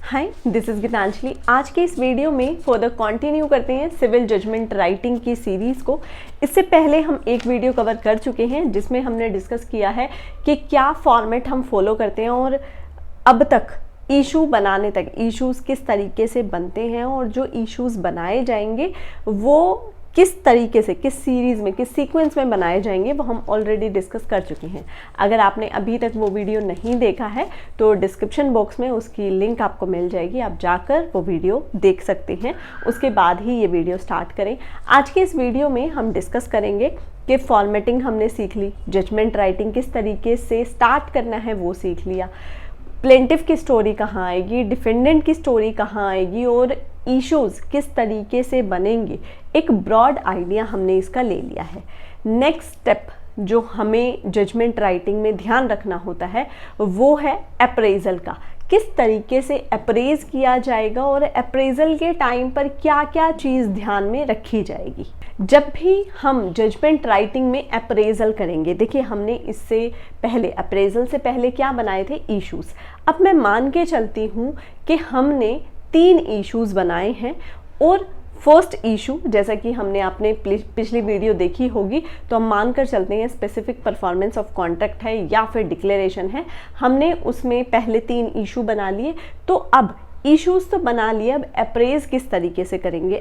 Hi, this is Geetanjali. आज के इस वीडियो में फर्दर कंटिन्यू करते हैं सिविल जजमेंट राइटिंग की सीरीज़ को। इससे पहले हम एक वीडियो कवर कर चुके हैं जिसमें हमने डिस्कस किया है कि क्या फॉर्मेट हम फॉलो करते हैं और अब तक इशू बनाने तक इश्यूज़ किस तरीके से बनते हैं और जो इश्यूज़ बनाए जाएंगे वो किस तरीके से, किस सीरीज़ में, किस सीक्वेंस में बनाए जाएंगे, वो हम ऑलरेडी डिस्कस कर चुके हैं। अगर आपने अभी तक वो वीडियो नहीं देखा है तो डिस्क्रिप्शन बॉक्स में उसकी लिंक आपको मिल जाएगी, आप जाकर वो वीडियो देख सकते हैं। उसके बाद ही ये वीडियो स्टार्ट करें। आज के इस वीडियो में हम डिस्कस करेंगे कि फॉर्मेटिंग हमने सीख ली, जजमेंट राइटिंग किस तरीके से स्टार्ट करना है वो सीख लिया, प्लेंटिफ की स्टोरी कहाँ आएगी, डिफेंडेंट की स्टोरी कहाँ आएगी और इश्यूज़ किस तरीके से बनेंगे, एक ब्रॉड आइडिया हमने इसका ले लिया है। नेक्स्ट स्टेप जो हमें जजमेंट राइटिंग में ध्यान रखना होता है वो है अप्रेजल का। किस तरीके से अप्रेज किया जाएगा और अप्रेजल के टाइम पर क्या क्या चीज़ ध्यान में रखी जाएगी। जब भी हम जजमेंट राइटिंग में अप्रेजल करेंगे, देखिए हमने इससे पहले अप्रेजल से पहले क्या बनाए थे, इश्यूज़। अब मैं मान के चलती हूँ कि हमने 3 इश्यूज़ बनाए हैं और फर्स्ट इशू, जैसा कि हमने आपने पिछली वीडियो देखी होगी, तो हम मान कर चलते हैं स्पेसिफिक परफॉर्मेंस ऑफ कॉन्ट्रैक्ट है या फिर डिक्लेरेशन है। हमने उसमें पहले 3 इशू बना लिए, तो अब इश्यूज़ तो बना लिए, अब अप्रेज किस तरीके से करेंगे।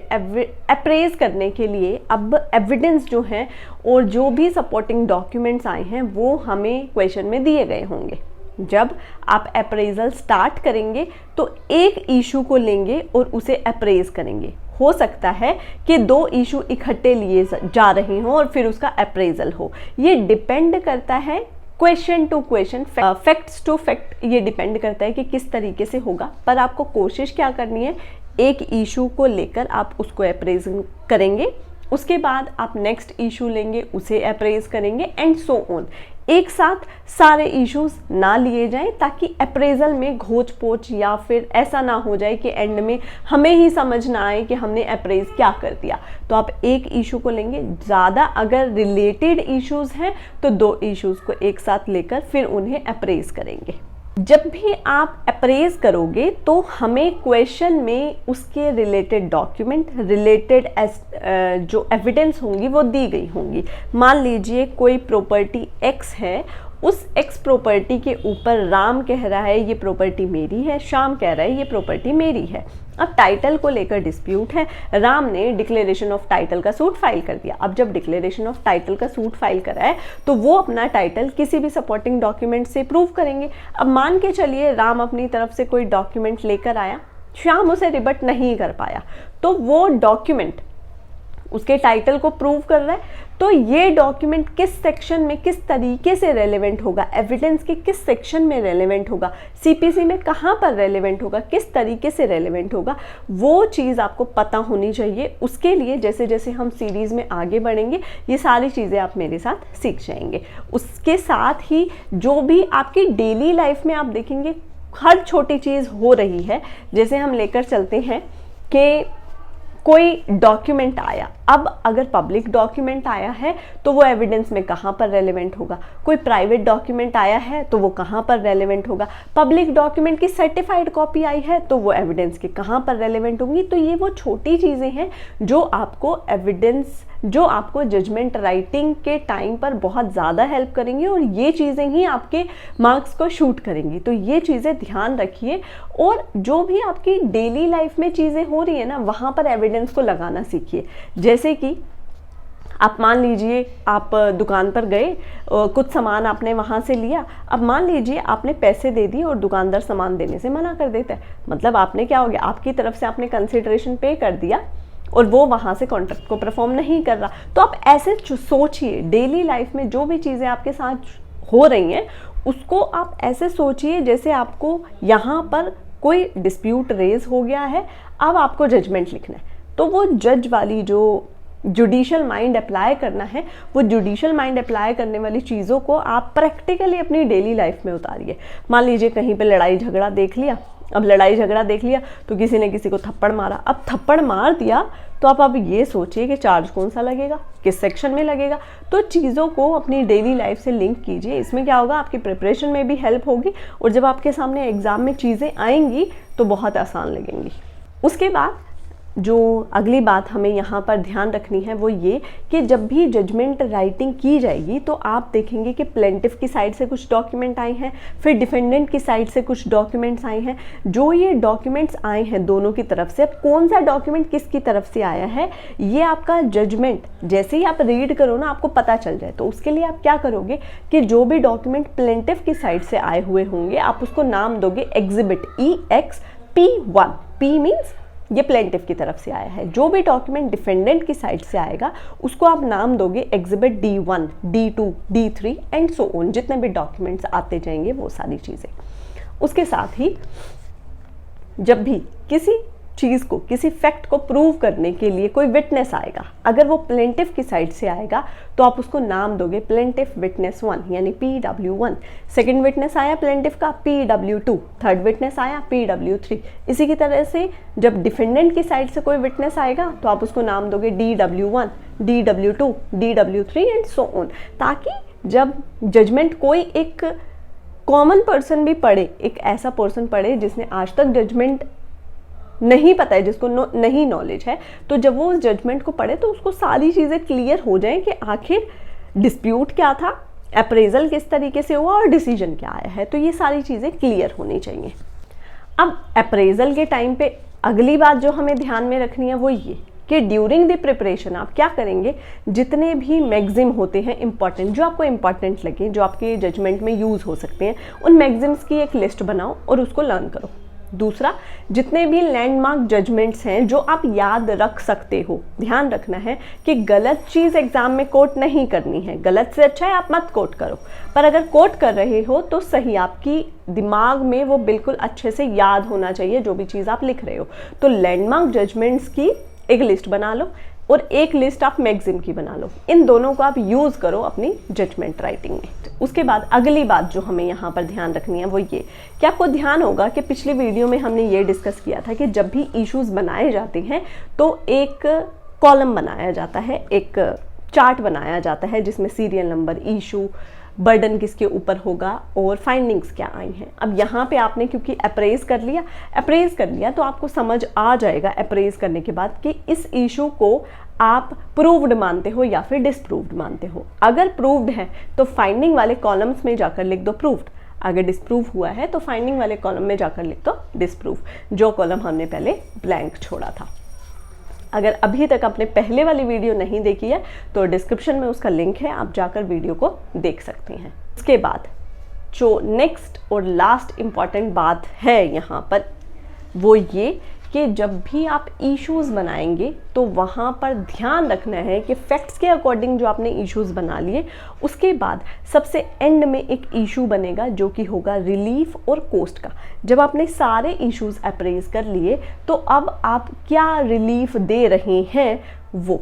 अप्रेज करने के लिए अब एविडेंस जो है और जो भी सपोर्टिंग डॉक्यूमेंट्स आए हैं वो हमें क्वेश्चन में दिए गए होंगे। जब आप अप्रेजल स्टार्ट करेंगे तो एक इशू को लेंगे और उसे अप्रेज करेंगे। हो सकता है कि 2 इशू इकट्ठे लिए जा रहे हों और फिर उसका अप्रेजल हो। ये डिपेंड करता है question to question, facts to fact, ये डिपेंड करता है कि किस तरीके से होगा। पर आपको कोशिश क्या करनी है, एक इशू को लेकर आप उसको अप्रेज करेंगे, उसके बाद आप नेक्स्ट इशू लेंगे, उसे अप्रेज करेंगे एंड सो ऑन। एक साथ सारे इश्यूज ना लिए जाएं ताकि अप्रेजल में घोच पोच या फिर ऐसा ना हो जाए कि एंड में हमें ही समझ ना आए कि हमने अप्रेज क्या कर दिया। तो आप एक इशू को लेंगे, ज़्यादा अगर रिलेटेड इश्यूज हैं तो 2 इश्यूज को एक साथ लेकर फिर उन्हें अप्रेज करेंगे। जब भी आप अप्रेज करोगे तो हमें क्वेश्चन में उसके रिलेटेड डॉक्यूमेंट, रिलेटेड जो एविडेंस होंगी वो दी गई होंगी। मान लीजिए कोई प्रॉपर्टी एक्स है, उस एक्स प्रॉपर्टी के ऊपर राम कह रहा है ये प्रॉपर्टी मेरी है, श्याम कह रहा है ये प्रॉपर्टी मेरी है। अब टाइटल को लेकर डिस्प्यूट है, राम ने डिक्लेरेशन ऑफ टाइटल का सूट फाइल कर दिया। अब जब डिक्लेरेशन ऑफ टाइटल का सूट फाइल करा है तो वो अपना टाइटल किसी भी सपोर्टिंग डॉक्यूमेंट से प्रूव करेंगे। अब मान के चलिए राम अपनी तरफ से कोई डॉक्यूमेंट लेकर आया, श्याम उसे रिबट नहीं कर पाया, तो वो डॉक्यूमेंट उसके टाइटल को प्रूव कर रहा है, तो ये डॉक्यूमेंट किस सेक्शन में किस तरीके से रेलेवेंट होगा, एविडेंस के किस सेक्शन में रेलेवेंट होगा, सीपीसी में कहाँ पर रेलेवेंट होगा, किस तरीके से रेलेवेंट होगा, वो चीज़ आपको पता होनी चाहिए। उसके लिए जैसे जैसे हम सीरीज़ में आगे बढ़ेंगे ये सारी चीज़ें आप मेरे साथ सीख जाएंगे। उसके साथ ही जो भी आपकी डेली लाइफ में आप देखेंगे हर छोटी चीज़ हो रही है। जैसे हम लेकर चलते हैं कि कोई डॉक्यूमेंट आया, अब अगर पब्लिक डॉक्यूमेंट आया है तो वो एविडेंस में कहाँ पर रेलेवेंट होगा, कोई प्राइवेट डॉक्यूमेंट आया है तो वो कहाँ पर रेलेवेंट होगा, पब्लिक डॉक्यूमेंट की सर्टिफाइड कॉपी आई है तो वो एविडेंस के कहाँ पर रेलेवेंट होंगी। तो ये वो छोटी चीज़ें हैं जो आपको एविडेंस, जो आपको जजमेंट राइटिंग के टाइम पर बहुत ज़्यादा हेल्प करेंगी और ये चीज़ें ही आपके मार्क्स को शूट करेंगी। तो ये चीज़ें ध्यान रखिए और जो भी आपकी डेली लाइफ में चीज़ें हो रही है ना, वहाँ पर एविडेंस को लगाना सीखिए। जैसे कि आप मान लीजिए आप दुकान पर गए, कुछ सामान आपने वहाँ से लिया, अब मान लीजिए आपने पैसे दे दिए और दुकानदार सामान देने से मना कर देता है, मतलब आपने क्या हो गया, आपकी तरफ से आपने कंसिडरेशन पे कर दिया और वो वहाँ से कॉन्ट्रैक्ट को परफॉर्म नहीं कर रहा। तो आप ऐसे सोचिए, डेली लाइफ में जो भी चीज़ें आपके साथ हो रही हैं उसको आप ऐसे सोचिए जैसे आपको यहाँ पर कोई डिस्प्यूट रेज हो गया है, अब आपको जजमेंट लिखना है। तो वो जज वाली जो जुडिशियल माइंड अप्लाई करना है, वो जुडिशियल माइंड अप्लाई करने वाली चीज़ों को आप प्रैक्टिकली अपनी डेली लाइफ में उतारिए। मान लीजिए कहीं पे लड़ाई झगड़ा देख लिया, अब लड़ाई झगड़ा देख लिया तो किसी ने किसी को थप्पड़ मारा, अब थप्पड़ मार दिया तो आप अब ये सोचिए कि चार्ज कौन सा लगेगा, किस सेक्शन में लगेगा। तो चीज़ों को अपनी डेली लाइफ से लिंक कीजिए, इसमें क्या होगा, आपकी प्रिपरेशन में भी हेल्प होगी और जब आपके सामने एग्ज़ाम में चीज़ें आएंगी तो बहुत आसान लगेंगी। उसके बाद जो अगली बात हमें यहाँ पर ध्यान रखनी है वो ये कि जब भी जजमेंट राइटिंग की जाएगी तो आप देखेंगे कि प्लेंटिफ की साइड से कुछ डॉक्यूमेंट आए हैं, फिर डिफेंडेंट की साइड से कुछ डॉक्यूमेंट्स आए हैं। जो ये डॉक्यूमेंट्स आए हैं दोनों की तरफ से, अब कौन सा डॉक्यूमेंट किसकी तरफ से आया है ये आपका जजमेंट जैसे ही आप रीड करो ना आपको पता चल जाए। तो उसके लिए आप क्या करोगे कि जो भी डॉक्यूमेंट प्लेंटिफ की साइड से आए हुए होंगे आप उसको नाम दोगे एग्जिबिट EXP1। P मीन्स ये प्लेंटिफ की तरफ से आया है। जो भी डॉक्यूमेंट डिफेंडेंट की साइड से आएगा उसको आप नाम दोगे exhibit D1, D2, D3 and so on. जितने भी डॉक्यूमेंट्स आते जाएंगे वो सारी चीज़ें। उसके साथ ही जब भी किसी चीज़ को, किसी फैक्ट को प्रूव करने के लिए कोई विटनेस आएगा, अगर वो प्लेंटिफ की साइड से आएगा तो आप उसको नाम दोगे प्लेंटिफ विटनेस 1 यानी PW1। सेकंड विटनेस आया प्लेंटिफ का PW2, थर्ड विटनेस आया PW3। इसी की तरह से जब डिफेंडेंट की साइड से कोई विटनेस आएगा तो आप उसको नाम दोगे DW1, DW2, DW3 and so on, ताकि जब जजमेंट कोई एक कॉमन पर्सन भी पढ़े, एक ऐसा पर्सन पढ़े जिसने आज तक जजमेंट नहीं पता है, जिसको नहीं नॉलेज है, तो जब वो उस जजमेंट को पढ़े तो उसको सारी चीज़ें क्लियर हो जाएं कि आखिर डिस्प्यूट क्या था, अप्रेजल किस तरीके से हुआ और डिसीजन क्या आया है। तो ये सारी चीज़ें क्लियर होनी चाहिए। अब अप्रेजल के टाइम पे अगली बात जो हमें ध्यान में रखनी है वो ये कि ड्यूरिंग द प्रिपरेशन आप क्या करेंगे, जितने भी मैगज़िम होते हैं इंपॉर्टेंट, जो आपको इंपॉर्टेंट लगे, जो आपके जजमेंट में यूज़ हो सकते हैं, उन मैगज़िम्स की एक लिस्ट बनाओ और उसको लर्न करो। दूसरा, जितने भी लैंडमार्क जजमेंट्स हैं जो आप याद रख सकते हो, ध्यान रखना है कि गलत चीज़ एग्जाम में कोट नहीं करनी है। गलत से अच्छा है आप मत कोट करो, पर अगर कोट कर रहे हो तो सही, आपकी दिमाग में वो बिल्कुल अच्छे से याद होना चाहिए जो भी चीज़ आप लिख रहे हो। तो लैंडमार्क जजमेंट्स की एक लिस्ट बना लो और एक लिस्ट आप मैगज़िम की बना लो। इन दोनों को आप यूज़ करो अपनी जजमेंट राइटिंग में। उसके बाद अगली बात जो हमें यहाँ पर ध्यान रखनी है वो ये कि आपको ध्यान होगा कि पिछली वीडियो में हमने ये डिस्कस किया था कि जब भी इश्यूज बनाए जाते हैं तो एक कॉलम बनाया जाता है, एक चार्ट बनाया जाता है जिसमें सीरियल नंबर, इशू, बर्डन किसके ऊपर होगा और फाइंडिंग्स क्या आई हैं। अब यहाँ पे आपने क्योंकि अप्रेज कर लिया तो आपको समझ आ जाएगा अप्रेज करने के बाद कि इस इशू को आप प्रूव्ड मानते हो या फिर डिसप्रूव्ड मानते हो। अगर प्रूव्ड है तो फाइंडिंग वाले कॉलम्स में जाकर लिख दो प्रूव्ड, अगर डिसप्रूव हुआ है तो फाइंडिंग वाले कॉलम में जाकर लिख दो डिसप्रूव, जो कॉलम हमने पहले ब्लैंक छोड़ा था। अगर अभी तक आपने पहले वाली वीडियो नहीं देखी है तो डिस्क्रिप्शन में उसका लिंक है, आप जाकर वीडियो को देख सकते हैं। उसके बाद जो नेक्स्ट और लास्ट इम्पॉर्टेंट बात है यहाँ पर वो ये कि जब भी आप इश्यूज़ बनाएंगे तो वहाँ पर ध्यान रखना है कि फैक्ट्स के अकॉर्डिंग जो आपने इश्यूज़ बना लिए, उसके बाद सबसे एंड में एक इशू बनेगा जो कि होगा रिलीफ और कोस्ट का। जब आपने सारे इश्यूज़ अप्रेज कर लिए तो अब आप क्या रिलीफ दे रहे हैं वो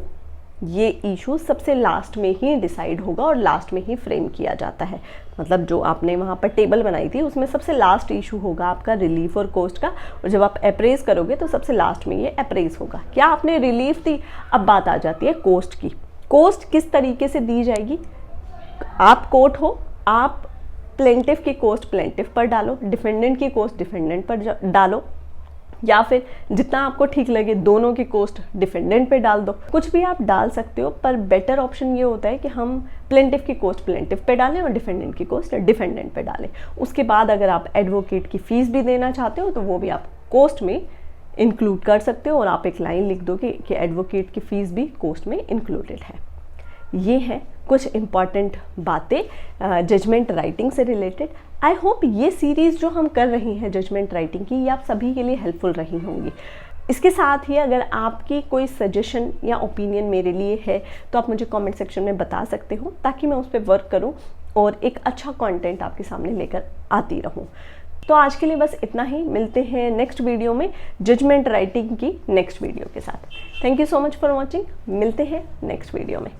ये इशू सबसे लास्ट में ही डिसाइड होगा और लास्ट में ही फ्रेम किया जाता है। मतलब जो आपने वहाँ पर टेबल बनाई थी उसमें सबसे लास्ट इशू होगा आपका रिलीफ और कोस्ट का, और जब आप अप्रेज करोगे तो सबसे लास्ट में ये अप्रेज होगा। क्या आपने रिलीफ दी, अब बात आ जाती है कोस्ट की। कोस्ट किस तरीके से दी जाएगी, आप कोर्ट हो, आप प्लेंटिफ की कोस्ट प्लेंटिफ पर डालो, डिफेंडेंट की कोस्ट डिफेंडेंट पर डालो, या फिर जितना आपको ठीक लगे दोनों की कोस्ट डिफेंडेंट पे डाल दो। कुछ भी आप डाल सकते हो, पर बेटर ऑप्शन ये होता है कि हम प्लेंटिफ की कोस्ट प्लेंटिफ पे डालें और डिफेंडेंट की कोस्ट डिफेंडेंट पे डालें। उसके बाद अगर आप एडवोकेट की फीस भी देना चाहते हो तो वो भी आप कोस्ट में इंक्लूड कर सकते हो और आप एक लाइन लिख दोगे कि एडवोकेट की फीस भी कोस्ट में इंक्लूडेड है। ये है कुछ इम्पॉर्टेंट बातें जजमेंट राइटिंग से रिलेटेड। आई होप ये सीरीज़ जो हम कर रही हैं जजमेंट राइटिंग की, ये आप सभी के लिए हेल्पफुल रही होंगी। इसके साथ ही अगर आपकी कोई सजेशन या ओपिनियन मेरे लिए है तो आप मुझे कमेंट सेक्शन में बता सकते हो, ताकि मैं उस पर वर्क करूं और एक अच्छा कंटेंट आपके सामने लेकर आती रहूं। तो आज के लिए बस इतना ही, मिलते हैं नेक्स्ट वीडियो में जजमेंट राइटिंग की नेक्स्ट वीडियो के साथ। Thank you so much for watching, मिलते हैं नेक्स्ट वीडियो में।